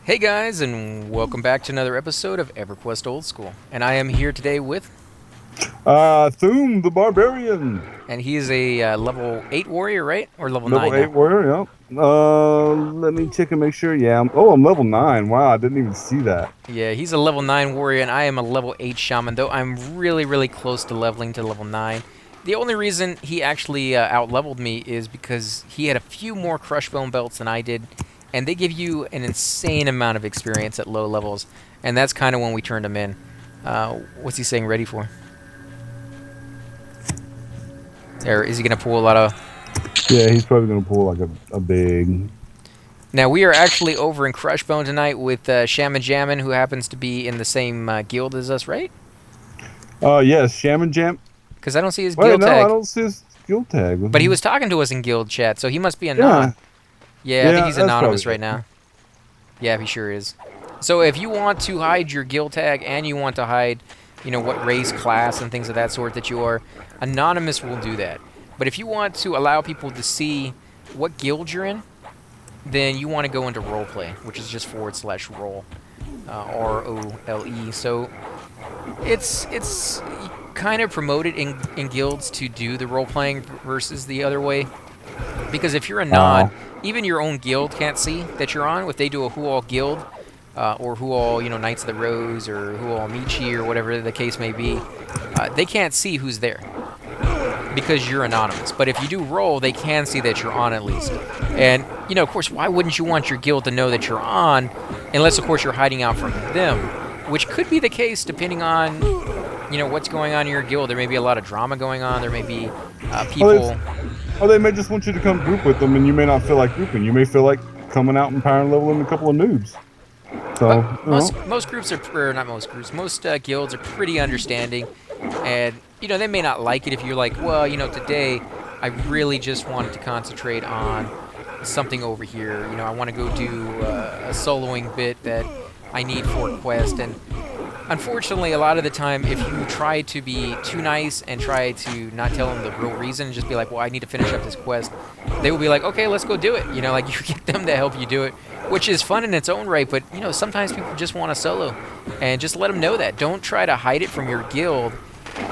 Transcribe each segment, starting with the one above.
Hey guys, and welcome back to another episode of Everquest Old School. And I am here today with, Thum the Barbarian, and he is a level 8 warrior, right? Or level level 9 8 now? warrior. Yep. Let me check and make sure. Yeah. I'm level 9. Wow, I didn't even see that. Yeah, he's a level 9 warrior, and I am a level 8 shaman, though I'm really, really close to leveling to level 9. The only reason he actually out-leveled me is because he had a few more Crushbone belts than I did, and they give you an insane amount of experience at low levels, and that's kind of when we turned him in. What's he saying ready for? Or is he going to pull a lot of... Yeah, he's probably gonna pull like a big. Now, we are actually over in Crushbone tonight with Shaman Jammin, who happens to be in the same guild as us, right? Yes, Shaman Jam. Because I don't see his Wait, guild no, I tag. don't see his skill tag with But he him. was talking to us in guild chat, so he must be Yeah, anon. Yeah, I think yeah, he's that's probably anonymous right it. now. Yeah, he sure is. So if you want to hide your guild tag and you want to hide, what race, class, and things of that sort that you are, anonymous will do that. But if you want to allow people to see what guild you're in, then you want to go into roleplay, which is just /role, ROLE. So it's kind of promoted in guilds to do the role playing versus the other way, because if you're a non, Oh, even your own guild can't see that you're on. If they do a who all guild, or who all Knights of the Rose, or who all Michi, or whatever the case may be, they can't see who's there because you're anonymous. But if you do roll, they can see that you're on at least. And of course, why wouldn't you want your guild to know that you're on, unless of course you're hiding out from them, which could be the case depending on what's going on in your guild. There may be a lot of drama going on. There may be oh, people. they may just want you to come group with them, and you may not feel like grouping. You may feel like coming out and power leveling a couple of noobs. But So, most groups are, or not most groups, most guilds are pretty understanding, and they may not like it if you're like, well, today I really just wanted to concentrate on something over here. I want to go do a soloing bit that I need for a quest, and unfortunately, a lot of the time, if you try to be too nice and try to not tell them the real reason and just be like, well, I need to finish up this quest, they will be like, okay, let's go do it. Like you get them to help you do it, which is fun in its own right, but, sometimes people just want to solo. And just let them know that. Don't try to hide it from your guild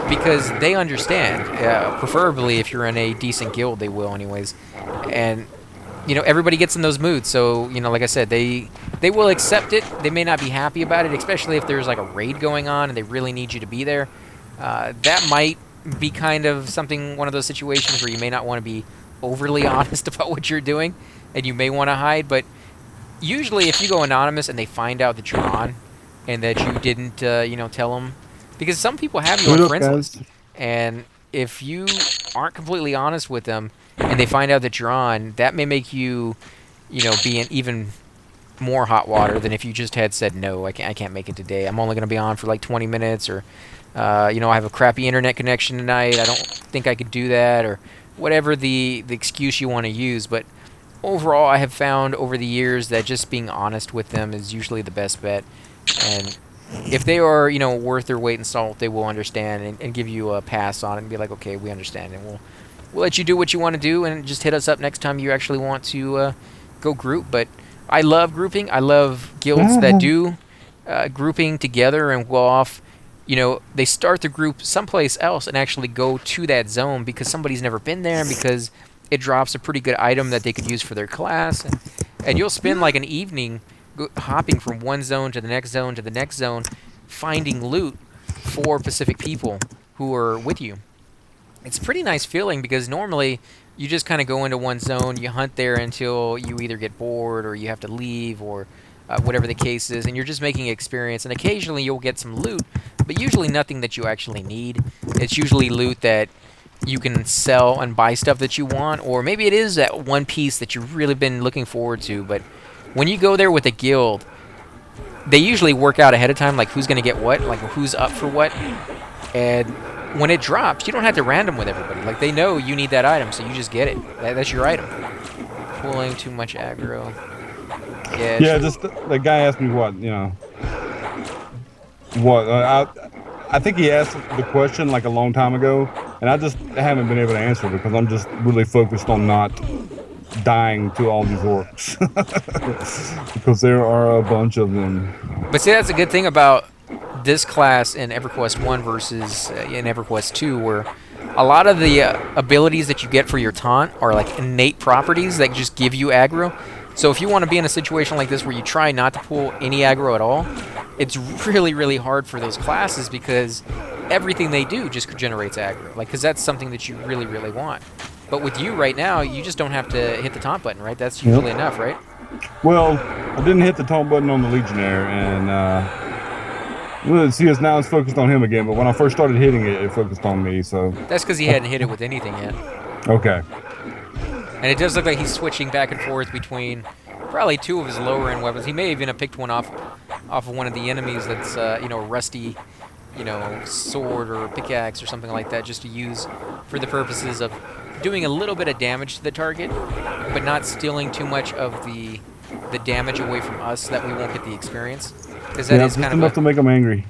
because they understand. Preferably, if you're in a decent guild, they will, anyways. And everybody gets in those moods. So like I said, they will accept it. They may not be happy about it, especially if there's like a raid going on and they really need you to be there. That might be kind of something, one of those situations where you may not want to be overly honest about what you're doing, and you may want to hide. But usually, if you go anonymous and they find out that you're on and that you didn't, tell them, because some people have you on what up, friends guys? list, and if you aren't completely honest with them and they find out that you're on, that may make you, be in even more hot water than if you just had said no. I can't make it today. I'm only going to be on for like 20 minutes, or I have a crappy internet connection tonight. I don't think I could do that, or whatever the excuse you want to use. But overall, I have found over the years that just being honest with them is usually the best bet. And if they are, worth their weight in salt, they will understand and give you a pass on it and be like, okay, we understand, and we'll let you do what you want to do, and just hit us up next time you actually want to go group. But I love grouping. I love guilds that do grouping together and go off. They start the group someplace else and actually go to that zone because somebody's never been there, and because it drops a pretty good item that they could use for their class. And you'll spend like an evening hopping from one zone to the next zone to the next zone, finding loot for Pacific people who are with you. It's a pretty nice feeling because normally you just kind of go into one zone, you hunt there until you either get bored or you have to leave, or whatever the case is, and you're just making experience. And occasionally you'll get some loot, but usually nothing that you actually need. It's usually loot that you can sell and buy stuff that you want, or maybe it is that one piece that you've really been looking forward to. But when you go there with a guild, they usually work out ahead of time, like who's going to get what, like who's up for what. And when it drops, you don't have to random with everybody. Like, they know you need that item, so you just get it. That's your item. Pulling too much aggro. Yeah, Yeah, just the guy asked me what I think he asked the question like a long time ago, and I just haven't been able to answer because I'm just really focused on not dying to all these orcs because there are a bunch of them. But see, that's a good thing about this class in EverQuest 1 versus in EverQuest 2, where a lot of the abilities that you get for your taunt are like innate properties that just give you aggro. So if you want to be in a situation like this where you try not to pull any aggro at all, it's really, really hard for those classes because everything they do just generates aggro. Like, because that's something that you really, really want. But with you right now, you just don't have to hit the taunt button, right? That's usually enough, right? Well, I didn't hit the taunt button on the Legionnaire, and well, see, now it's focused on him again. But when I first started hitting it, it focused on me. So That's because he hadn't hit it with anything yet. okay. And it does look like he's switching back and forth between probably two of his lower end weapons. He may even have picked one off of one of the enemies that's you know, rusty, you know, sword or pickaxe or something like that, just to use for the purposes of doing a little bit of damage to the target, but not stealing too much of the damage away from us so that we won't get the experience. Because that is just kind of enough to make them angry.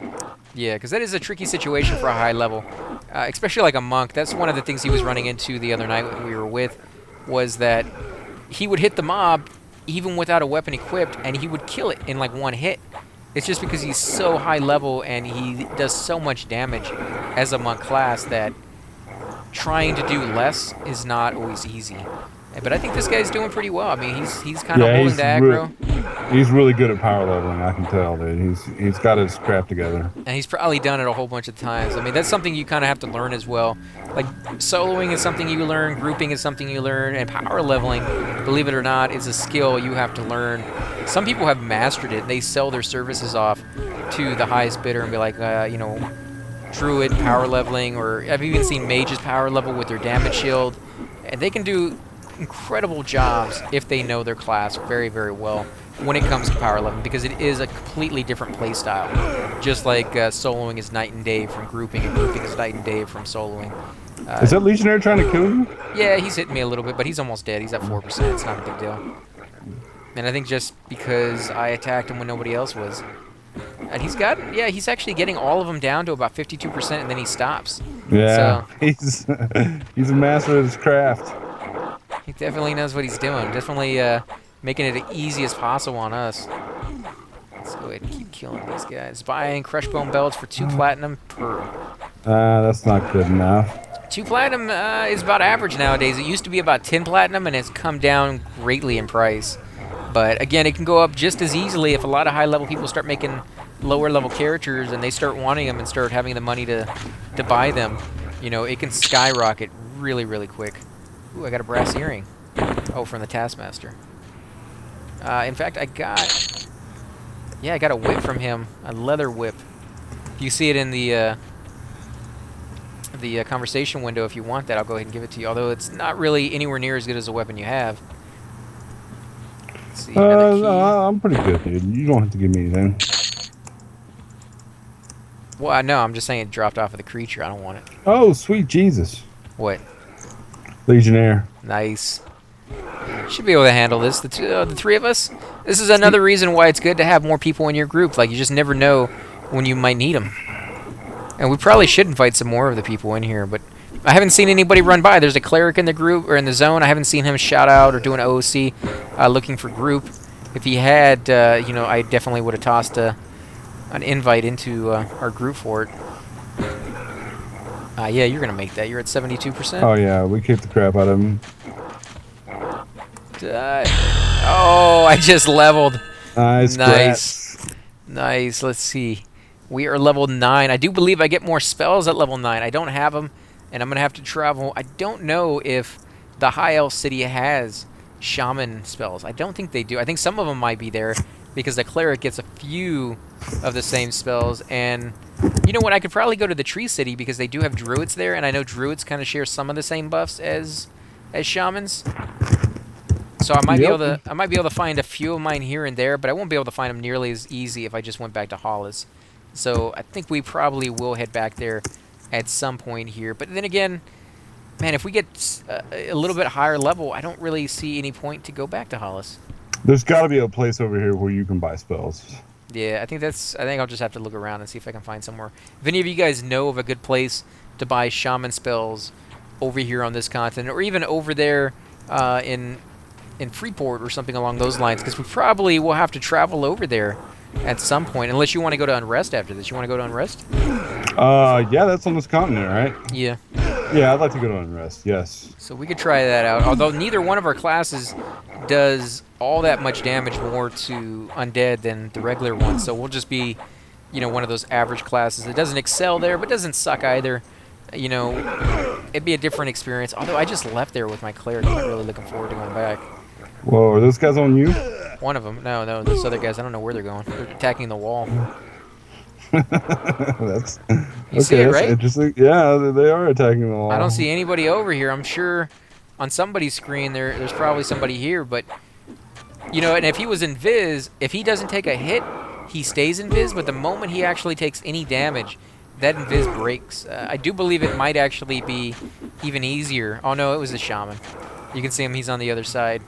yeah, because that is a tricky situation for a high level, especially like a monk. That's one of the things he was running into the other night when we were with, was that he would hit the mob even without a weapon equipped, and he would kill it in like one hit. It's just because he's so high level and he does so much damage as a monk class that trying to do less is not always easy. But I think this guy's doing pretty well. I mean, he's kind of holding the aggro. He's really good at power leveling. I can tell that he's got his crap together. And he's probably done it a whole bunch of times. I mean, that's something you kind of have to learn as well. Like, soloing is something you learn, grouping is something you learn, and power leveling, believe it or not, is a skill you have to learn. Some people have mastered it. They sell their services off to the highest bidder and be like, you know, druid power leveling, or I've even seen mages power level with their damage shield. And they can do incredible jobs if they know their class very, very well when it comes to power leveling, because it is a completely different play style. Just like soloing is night and day from grouping, and grouping is night and day from soloing. Is that Legionnaire trying to kill you? Yeah, he's hitting me a little bit, but he's almost dead. He's at 4%. It's not a big deal. And I think just because I attacked him when nobody else was. And he's got, yeah, he's actually getting all of them down to about 52%, and then he stops. Yeah, so, he's a master of his craft. He definitely knows what he's doing. Definitely making it as easy as possible on us. Let's go ahead and keep killing these guys. Buying Crushbone belts for 2 platinum per. That's not good enough. 2 platinum is about average nowadays. It used to be about 10 platinum, and it's come down greatly in price. But again, it can go up just as easily if a lot of high-level people start making lower-level characters and they start wanting them and start having the money to buy them. You know, it can skyrocket really, really quick. Ooh, I got a brass earring. Oh, from the Taskmaster. In fact, I got a whip from him, a leather whip. You see it in the conversation window. If you want that, I'll go ahead and give it to you. Although it's not really anywhere near as good as the weapon you have. Let's see, another key. I'm pretty good, dude. You don't have to give me anything. Well, no, I'm just saying it dropped off of the creature. I don't want it. Oh, sweet Jesus. What? Legionnaire. Nice. Should be able to handle this. The 3 of us. This is another reason why it's good to have more people in your group. Like, you just never know when you might need them. And we probably should invite some more of the people in here, but I haven't seen anybody run by. There's a cleric in the group, or in the zone. I haven't seen him shout out or do an OOC looking for group. If he had, you know, I definitely would have tossed an invite into our group for it. Yeah, you're going to make that. You're at 72%. Oh, yeah, we kicked the crap out of him. Oh, I just leveled. Nice. Nice. Let's see. We are level 9. I do believe I get more spells at level 9. I don't have them, and I'm going to have to travel. I don't know if the High Elf City has Shaman spells. I don't think they do. I think some of them might be there because the cleric gets a few of the same spells. And you know what? I could probably go to the Tree City because they do have druids there, and I know druids kind of share some of the same buffs as shamans. So I might be able to find a few of mine here and there, but I won't be able to find them nearly as easy if I just went back to Hollis. So I think we probably will head back there at some point here. But then again, man, if we get a little bit higher level, I don't really see any point to go back to Hollis. There's got to be a place over here where you can buy spells. Yeah, I think I'll just have to look around and see if I can find somewhere. If any of you guys know of a good place to buy shaman spells over here on this continent, or even over there in in Freeport or something along those lines, because we probably will have to travel over there at some point, unless you want to go to Unrest after this. You want to go to Unrest? Yeah, that's on this continent, right? Yeah. Yeah, I'd like to go to Unrest. Yes. So we could try that out. Although neither one of our classes does all that much damage more to undead than the regular one, so we'll just be, one of those average classes. It doesn't excel there, but doesn't suck either. It'd be a different experience. Although I just left there with my cleric. I'm not really looking forward to going back. Whoa, are those guys on you? One of them. No, those other guys, I don't know where they're going. They're attacking the wall. That's You see okay. it, That's right? interesting. Yeah, they are attacking the I don't wall. see anybody over here. I'm sure on somebody's screen there's probably somebody here, but and if he was invis, if he doesn't take a hit, he stays invis, but the moment he actually takes any damage, that invis breaks. I do believe it might actually be even easier. Oh no, it was a shaman. You can see him, he's on the other side.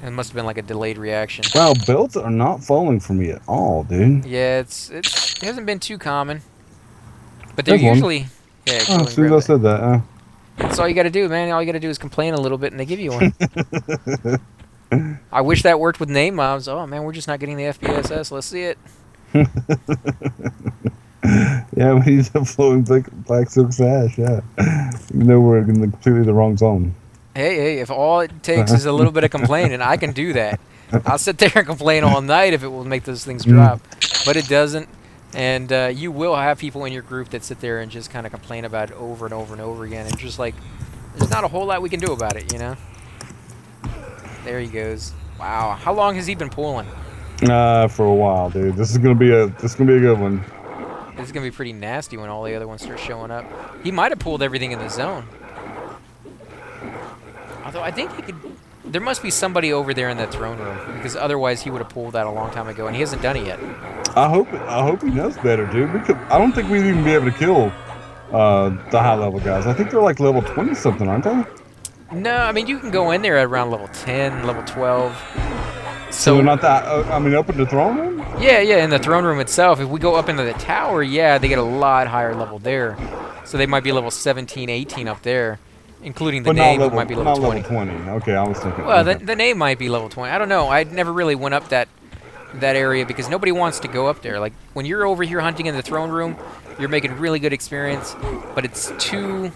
It must have been like a delayed reaction. Wow, belts are not falling for me at all, dude. Yeah, it hasn't been too common. But they're There's one. usually yeah, go Oh, and as soon grab as I that. said that. That's all you gotta do, man. All you gotta do is complain a little bit and they give you one. I wish that worked with name mobs. Oh man, we're just not getting the FPSS. Let's see it. Yeah, we need the flowing black silk sash. Yeah, even though we're in completely the wrong zone. Hey, if all it takes is a little bit of complaining, I can do that. I'll sit there and complain all night if it will make those things drop. But it doesn't. And you will have people in your group that sit there and just kind of complain about it over and over and over again. And just like, there's not a whole lot we can do about it, There he goes. Wow. How long has he been pulling? For a while, dude. This is gonna be a good one. This is going to be pretty nasty when all the other ones start showing up. He might have pulled everything in the zone. Although I think he could... There must be somebody over there in that throne room, because otherwise he would have pulled that a long time ago, and he hasn't done it yet. I hope he knows better, dude. I don't think we'd even be able to kill the high level guys. I think they're like level 20 something, aren't they? No, I mean, you can go in there at around level 10, level 12. So they're not that. Up in the throne room. Yeah, in the throne room itself. If we go up into the tower, yeah, they get a lot higher level there. So they might be level 17, 18 up there, including the name, who might be level 20. Level 20. Okay, I was thinking. Well, okay. the name might be level 20. I don't know. I never really went up that area because nobody wants to go up there. Like, when you're over here hunting in the throne room, you're making really good experience, but it's too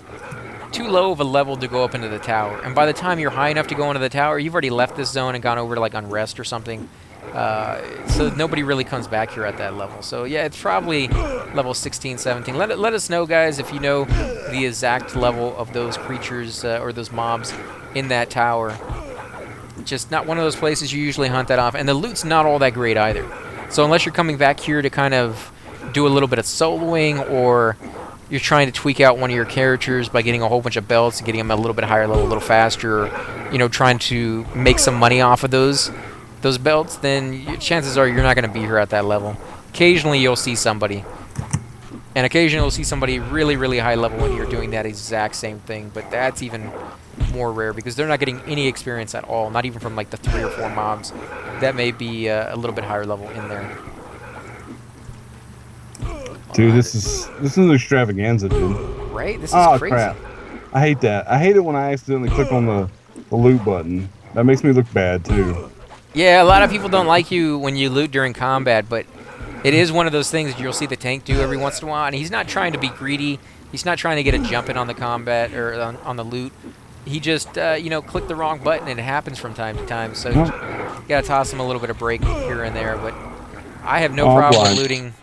low of a level to go up into the tower. And by the time you're high enough to go into the tower, you've already left this zone and gone over to like Unrest or something. So nobody really comes back here at that level. So yeah, it's probably level 16, 17. Let us know, guys, if you know the exact level of those creatures or those mobs in that tower. Just not one of those places you usually hunt that off. And the loot's not all that great either. So unless you're coming back here to kind of do a little bit of soloing, or you're trying to tweak out one of your characters by getting a whole bunch of belts and getting them a little bit higher level, a little faster, or, trying to make some money off of those belts, then chances are you're not going to be here at that level. Occasionally you'll see somebody. And occasionally you'll see somebody really, really high level when you're doing that exact same thing, but that's even more rare because they're not getting any experience at all, not even from like the 3 or 4 mobs that may be a little bit higher level in there. Dude, this is an extravaganza, dude. Right? This is Oh, crazy. crap. I hate that. I hate it when I accidentally click on the loot button. That makes me look bad, too. Yeah, a lot of people don't like you when you loot during combat, but it is one of those things that you'll see the tank do every once in a while, and he's not trying to be greedy. He's not trying to get a jump in on the combat or on the loot. He just, clicked the wrong button, and it happens from time to time, so you gotta toss him a little bit of break here and there, but I have no problem with looting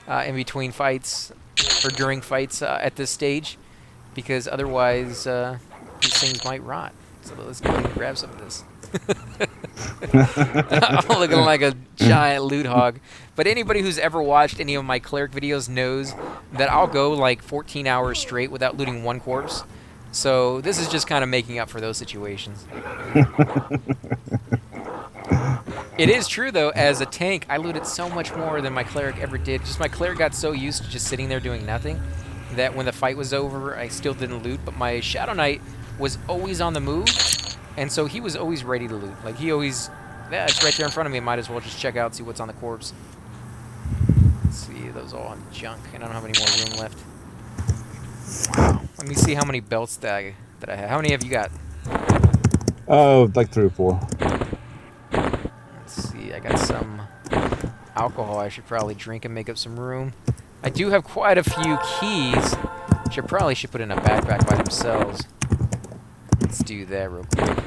in between fights or during fights at this stage, because otherwise these things might rot. So let's go ahead and grab some of this. I'm looking like a giant loot hog. But anybody who's ever watched any of my cleric videos knows that I'll go like 14 hours straight without looting one corpse. So this is just kind of making up for those situations. It is true, though, as a tank, I looted so much more than my cleric ever did. Just my cleric got so used to just sitting there doing nothing that when the fight was over, I still didn't loot. But my Shadow Knight was always on the move, and so he was always ready to loot. Like, he always... Yeah, it's right there in front of me. I might as well just check out and see what's on the corpse. Let's see, those all on junk. I don't have any more room left. Wow. Let me see how many belts that I have. How many have you got? Oh, like 3 or 4. Let's see. I got some alcohol I should probably drink and make up some room. I do have quite a few keys, which I probably should put in a backpack by themselves. Let's do that real quick.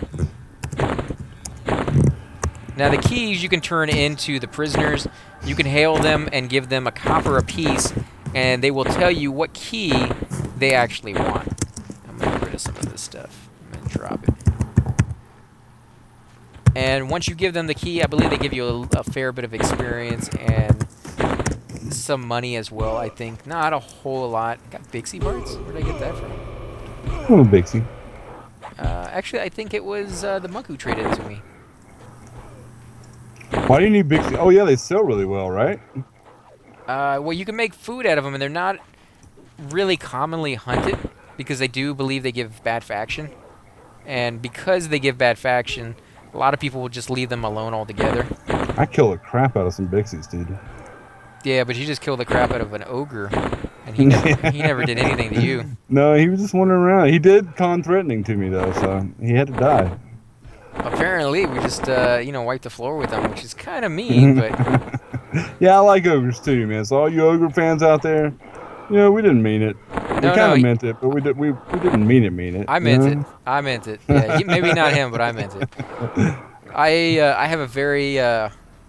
Now the keys you can turn into the prisoners. You can hail them and give them a copper apiece, and they will tell you what key they actually want. I'm gonna get rid of some of this stuff. I'm gonna drop it. And once you give them the key, I believe they give you a fair bit of experience and some money as well, I think. Not a whole lot. Got Bixie parts? Where did I get that from? Oh, Bixie. Actually, I think it was the monk who traded it to me. Why do you need Bixie? Oh, yeah, they sell really well, right? Well, you can make food out of them, and they're not really commonly hunted because they do believe they give bad faction. And because they give bad faction, a lot of people will just leave them alone altogether. I kill the crap out of some Bixies, dude. Yeah, but you just killed the crap out of an ogre, and he never did anything to you. No, he was just wandering around. He did con threatening to me, though, so he had to die. Apparently, we just wiped the floor with him, which is kind of mean, but Yeah, I like ogres too, man. So all you ogre fans out there, we didn't mean it. We no, kind no, of meant it, but we didn't mean it. I meant it. I meant it. Yeah, maybe not him, but I meant it. I have a very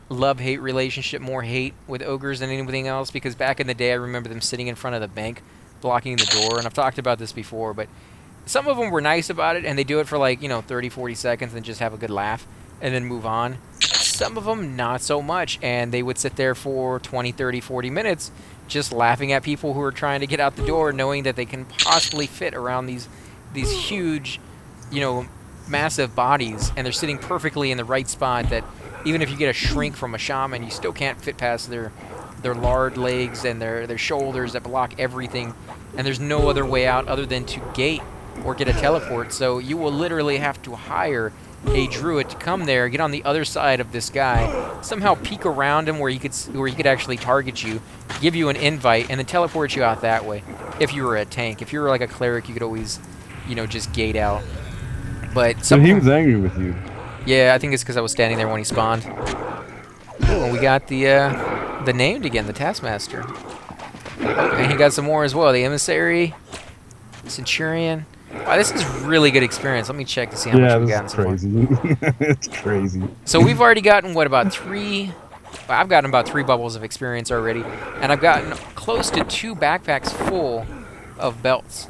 love-hate relationship, more hate with ogres than anything else, because back in the day I remember them sitting in front of the bank blocking the door, and I've talked about this before, but some of them were nice about it, and they do it for like 30 40 seconds and just have a good laugh and then move on. Some of them not so much, and they would sit there for 20 30 40 minutes just laughing at people who are trying to get out the door, knowing that they can possibly fit around these huge massive bodies, and they're sitting perfectly in the right spot that even if you get a shrink from a shaman, you still can't fit past their lard legs and their shoulders that block everything, and there's no other way out other than to gate or get a teleport. So you will literally have to hire a druid to come there, get on the other side of this guy, somehow peek around him where he could actually target you, give you an invite, and then teleport you out that way. If you were a tank, if you were like a cleric, you could always just gate out. But So he was angry with you. yeah, I think it's because I was standing there when he spawned. Ooh, and we got the named again, the Taskmaster. And he got some more as well. The Emissary, Centurion. Wow, this is really good experience. Let me check to see how much we got so far. It's crazy. So we've already gotten, about 3... I've gotten about 3 bubbles of experience already. And I've gotten close to 2 backpacks full of belts.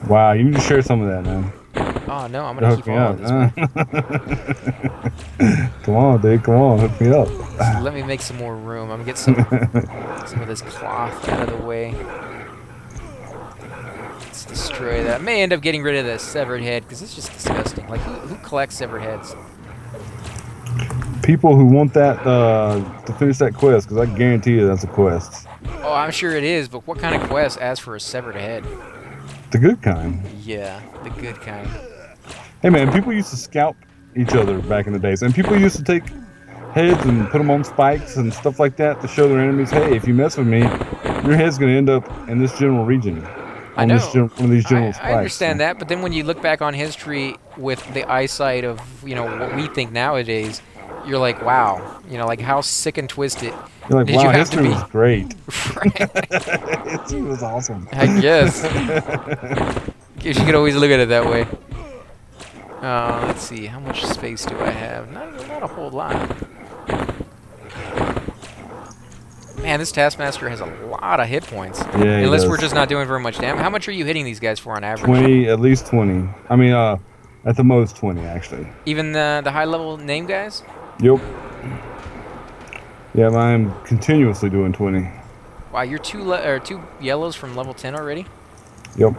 Wow, you need to share some of that, man. Oh, no, I'm going to keep all of this, man. Come on, dude. Come on, hook me up. So let me make some more room. I'm going to get some of this cloth out of the way. Let's destroy that. I may end up getting rid of the severed head, because it's just disgusting. Like, who collects severed heads? People who want that to finish that quest, because I guarantee you that's a quest. Oh, I'm sure it is, but what kind of quest asks for a severed head? The good kind. Yeah, the good kind. Hey, man, people used to scalp each other back in the days, and people used to take heads and put them on spikes and stuff like that to show their enemies, hey, if you mess with me, your head's going to end up in this general region. I know. One of these general spikes. I understand that, but then when you look back on history with the eyesight of, what we think nowadays, you're like, wow, like how sick and twisted you're like, did wow, you have history to be? Was great. History was awesome. I guess. You could always look at it that way. Let's see, how much space do I have? Not a whole lot. Man, this Taskmaster has a lot of hit points. Yeah, unless we're just not doing very much damage. How much are you hitting these guys for on average? 20, at least 20. I mean, at the most 20, actually. Even the high-level name guys? Yep. Yeah, I'm continuously doing 20. Wow, you're 2 yellows from level 10 already? Yep.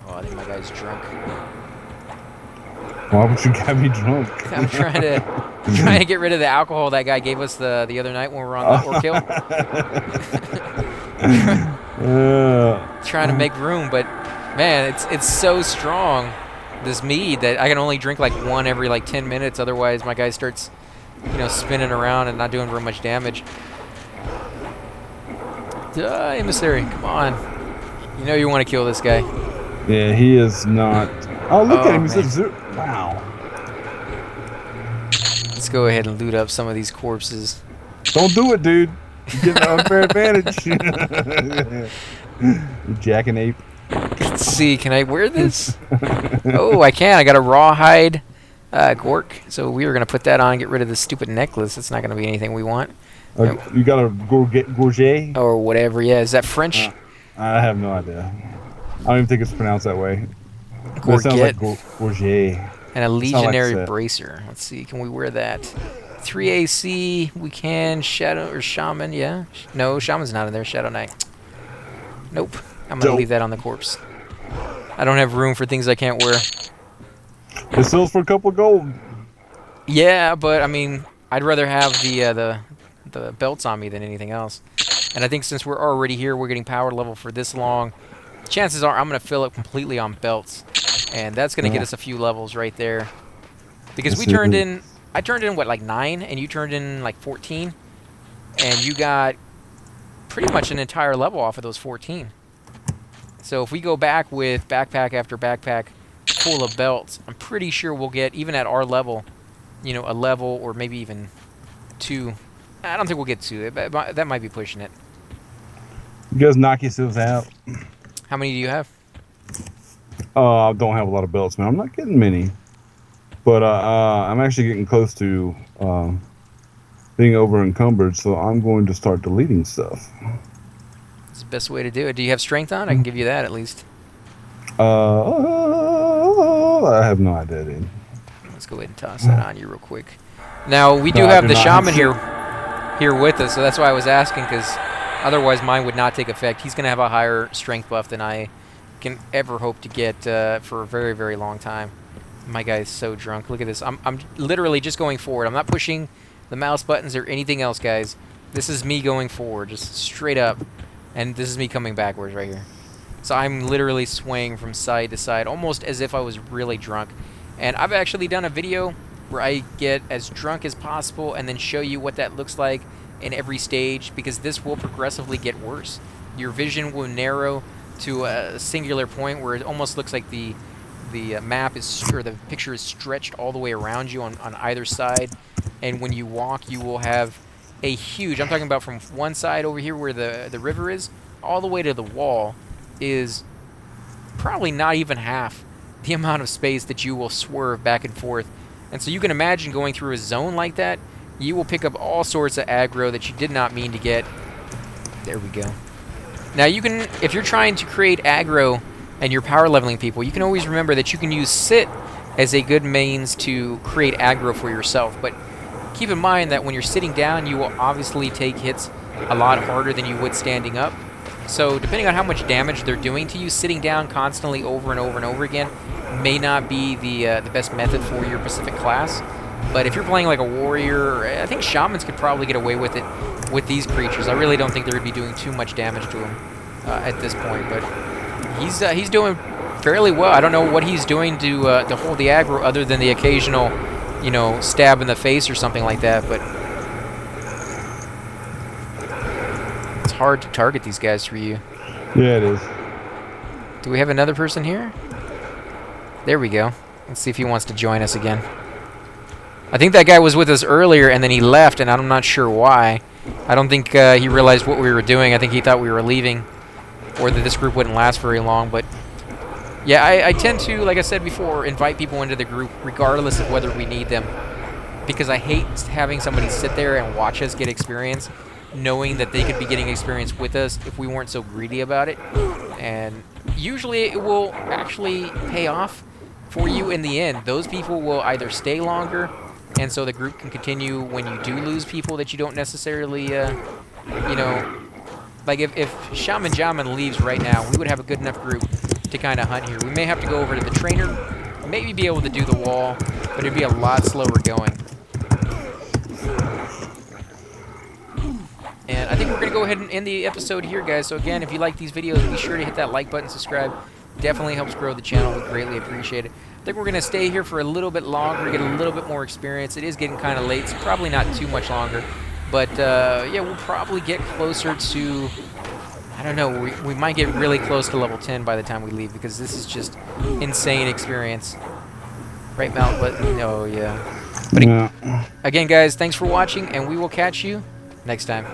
Oh, I think my guy's drunk. Why would you get me drunk? I'm trying to get rid of the alcohol that guy gave us the other night when we were on the Orc Hill. Trying to make room, but man, it's so strong, this mead, that I can only drink like one every like 10 minutes. Otherwise, my guy starts, spinning around and not doing very much damage. Emissary, come on. You want to kill this guy. Yeah, he is not. Oh, look at him. He's man. at 0. Wow. go ahead and loot up some of these corpses. Don't do it, dude. You get an unfair advantage. You jackanape. Let's see, can I wear this? Oh, I can. I got a rawhide gork, so we were going to put that on and get rid of this stupid necklace. It's not going to be anything we want. You got a gorget? Or whatever, yeah. Is that French? I have no idea. I don't even think it's pronounced that way. But it sounds like gorget. And a legionary like bracer. Let's see, can we wear that? 3 AC, we can. Shadow or Shaman, yeah. No, Shaman's not in there. Shadow Knight. Nope. I'm going to leave that on the corpse. I don't have room for things I can't wear. It sells for a couple of gold. Yeah, but I mean, I'd rather have the belts on me than anything else. And I think since we're already here, we're getting power level for this long. Chances are I'm going to fill it completely on belts. And that's going to get us a few levels right there. Because I turned in, what, like 9? And you turned in, like, 14? And you got pretty much an entire level off of those 14. So if we go back with backpack after backpack full of belts, I'm pretty sure we'll get, even at our level, you know, a level or maybe even 2. I don't think we'll get 2. That might be pushing it. You guys knock yourselves out. How many do you have? I don't have a lot of belts, man. I'm not getting many. But I'm actually getting close to being over encumbered, so I'm going to start deleting stuff. It's the best way to do it. Do you have strength on? I can give you that at least. I have no idea, dude. Let's go ahead and toss that on you real quick. Now, we do have the Shaman here with us, so that's why I was asking, because otherwise mine would not take effect. He's going to have a higher strength buff than I can ever hope to get for a very, very long time. My guy is so drunk. Look at this. I'm literally just going forward. I'm not pushing the mouse buttons or anything else, guys. This is me going forward, just straight up. And this is me coming backwards right here. So I'm literally swaying from side to side, almost as if I was really drunk. And I've actually done a video where I get as drunk as possible and then show you what that looks like in every stage, because this will progressively get worse. Your vision will narrow to a singular point where it almost looks like the map is, or the picture is stretched all the way around you on either side. And when you walk, you will have a huge, I'm talking about from one side over here where the river is, all the way to the wall is probably not even half the amount of space that you will swerve back and forth. And so you can imagine going through a zone like that, you will pick up all sorts of aggro that you did not mean to get. There we go. Now you can, if you're trying to create aggro and you're power leveling people, you can always remember that you can use sit as a good means to create aggro for yourself. But keep in mind that when you're sitting down, you will obviously take hits a lot harder than you would standing up. So depending on how much damage they're doing to you, sitting down constantly over and over and over again may not be the best method for your specific class. But if you're playing like a warrior, I think shamans could probably get away with it with these creatures. I really don't think they're going to be doing too much damage to them at this point. But he's doing fairly well. I don't know what he's doing to hold the aggro other than the occasional, you know, stab in the face or something like that. But it's hard to target these guys for you. Yeah, it is. Do we have another person here? There we go. Let's see if he wants to join us again. I think that guy was with us earlier, and then he left, and I'm not sure why. I don't think he realized what we were doing. I think he thought we were leaving, or that this group wouldn't last very long. But yeah, I tend to, like I said before, invite people into the group regardless of whether we need them, because I hate having somebody sit there and watch us get experience, knowing that they could be getting experience with us if we weren't so greedy about it. And usually it will actually pay off for you in the end. Those people will either stay longer, and so the group can continue when you do lose people that you don't necessarily, you know, like if Shaman Jaman leaves right now, we would have a good enough group to kind of hunt here. We may have to go over to the trainer, maybe be able to do the wall, but it'd be a lot slower going. And I think we're going to go ahead and end the episode here, guys. So again, if you like these videos, be sure to hit that like button, subscribe. Definitely helps grow the channel. We greatly appreciate it. I think we're going to stay here for a little bit longer, get a little bit more experience. It is getting kind of late, so probably not too much longer. But, yeah, we'll probably get closer to, I don't know, we might get really close to level 10 by the time we leave, because this is just insane experience. Right mount button? Oh, yeah. But Yeah. again, guys, thanks for watching, and we will catch you next time.